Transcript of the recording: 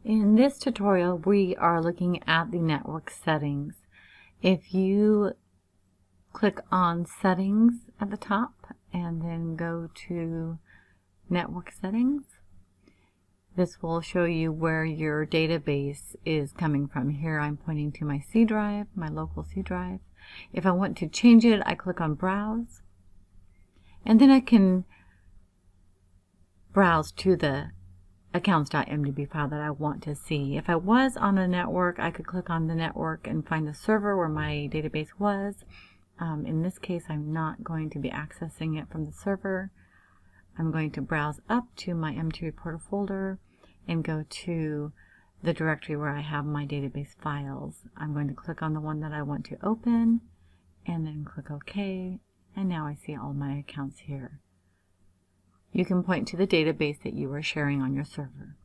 In this tutorial, we are looking at the network settings. If you click on Settings at the top and then go to Network Settings, this will show you where your database is coming from. Here I'm pointing to my C drive, my local C drive. If I want to change it, I click on Browse, and then I can browse to the accounts.mdb file that I want to see. If I was on a network, I could click on the network and find the server where my database was. In this case, I'm not going to be accessing it from the server. I'm going to browse up to my M2 Reporter folder and go to the directory where I have my database files. I'm going to click on the one that I want to open and then click OK, and now I see all my accounts here. You can point to the database that you are sharing on your server.